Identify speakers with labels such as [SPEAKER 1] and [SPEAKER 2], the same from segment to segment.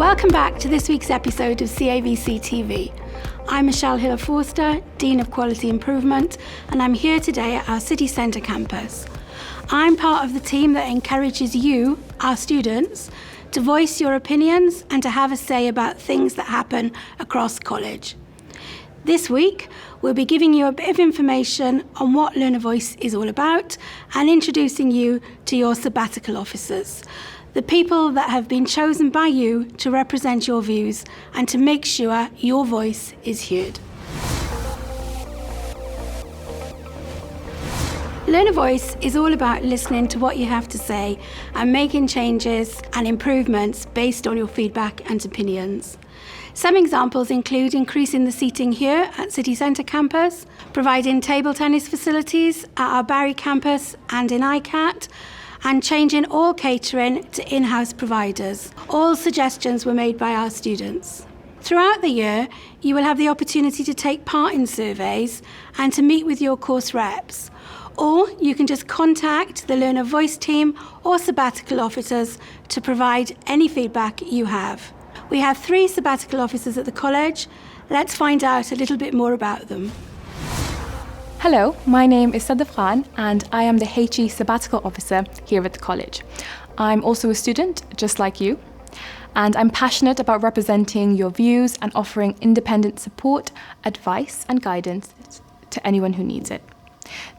[SPEAKER 1] Welcome back to this week's episode of CAVC TV. I'm Michelle Hiller-Forster, Dean of Quality Improvement, and I'm here today at our city centre campus. I'm part of the team that encourages you, our students, to voice your opinions and to have a say about things that happen across college. This week, we'll be giving you a bit of information on what Learner Voice is all about and introducing you to your sabbatical officers, the people that have been chosen by you to represent your views and to make sure your voice is heard. Learner Voice is all about listening to what you have to say and making changes and improvements based on your feedback and opinions. Some examples include increasing the seating here at City Centre campus, providing table tennis facilities at our Barry campus and in ICAT, and changing all catering to in-house providers. All suggestions were made by our students. Throughout the year, you will have the opportunity to take part in surveys and to meet with your course reps. Or you can just contact the Learner Voice team or sabbatical officers to provide any feedback you have. We have 3 sabbatical officers at the college. Let's find out a little bit more about them.
[SPEAKER 2] Hello, my name is Sadaf Khan and I am the HE Sabbatical Officer here at the college. I'm also a student, just like you, and I'm passionate about representing your views and offering independent support, advice and guidance to anyone who needs it.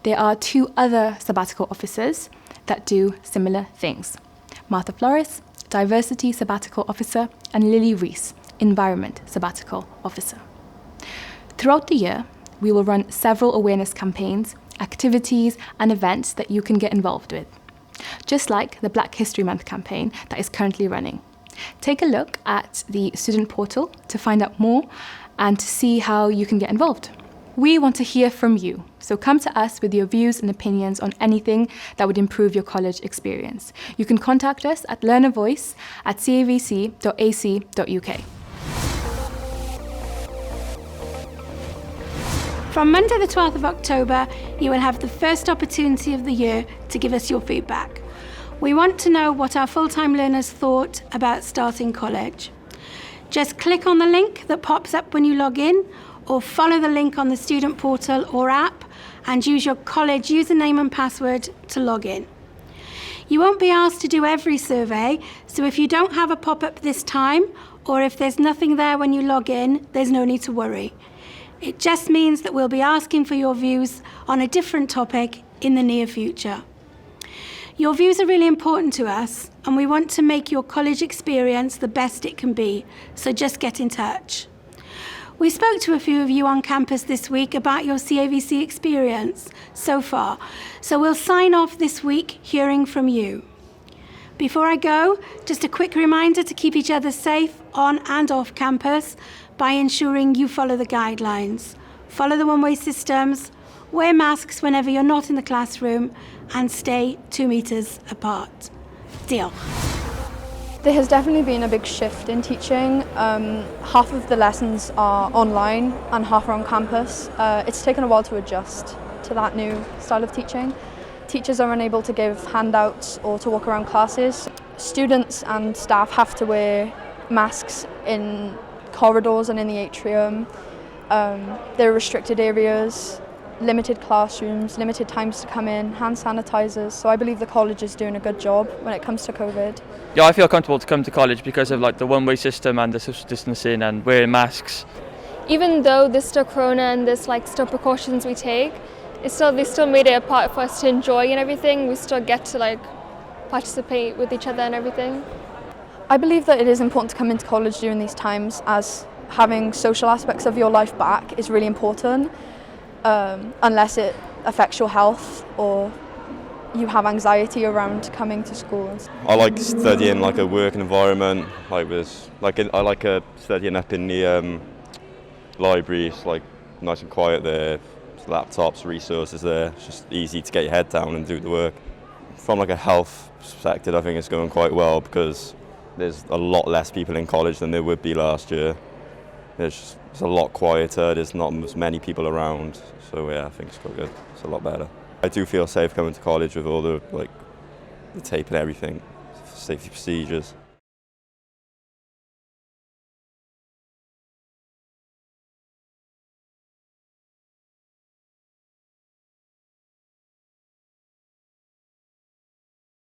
[SPEAKER 2] There are 2 other sabbatical officers that do similar things. Martha Flores, Diversity Sabbatical Officer, and Lily Rees, Environment Sabbatical Officer. Throughout the year, we will run several awareness campaigns, activities and events that you can get involved with, just like the Black History Month campaign that is currently running. Take a look at the student portal to find out more and to see how you can get involved. We want to hear from you, so come to us with your views and opinions on anything that would improve your college experience. You can contact us at learnervoice@cavc.ac.uk.
[SPEAKER 1] From Monday the 12th of October, you will have the first opportunity of the year to give us your feedback. We want to know what our full-time learners thought about starting college. Just click on the link that pops up when you log in, or follow the link on the student portal or app and use your college username and password to log in. You won't be asked to do every survey, so if you don't have a pop-up this time, or if there's nothing there when you log in, there's no need to worry. It just means that we'll be asking for your views on a different topic in the near future. Your views are really important to us, and we want to make your college experience the best it can be, so just get in touch. We spoke to a few of you on campus this week about your CAVC experience so far, so we'll sign off this week hearing from you. Before I go, just a quick reminder to keep each other safe on and off campus by ensuring you follow the guidelines. Follow the one-way systems, wear masks whenever you're not in the classroom, and stay 2 meters apart. Diolch.
[SPEAKER 3] There has definitely been a big shift in teaching. Half of the lessons are online and half are on campus. It's taken a while to adjust to that new style of teaching. Teachers are unable to give handouts or to walk around classes. Students and staff have to wear masks in corridors and in the atrium. There are restricted areas, limited classrooms, limited times to come in, hand sanitizers. So I believe the college is doing a good job when it comes to COVID.
[SPEAKER 4] Yeah, I feel comfortable to come to college because of the one-way system and the social distancing and wearing masks.
[SPEAKER 5] Even though there's still corona and there's still precautions we take, they still made it a part for us to enjoy and everything. We still get to participate with each other and everything.
[SPEAKER 3] I believe that it is important to come into college during these times, as having social aspects of your life back is really important, unless it affects your health or you have anxiety around coming to school.
[SPEAKER 6] I like studying a work environment, I like studying up in the library. It's nice and quiet there, laptops, resources there. It's just easy to get your head down and do the work. From a health perspective, I think it's going quite well because there's a lot less people in college than there would be last year. It's a lot quieter, there's not as many people around, so yeah, I think it's quite good. It's a lot better. I do feel safe coming to college with all the tape and everything, safety procedures.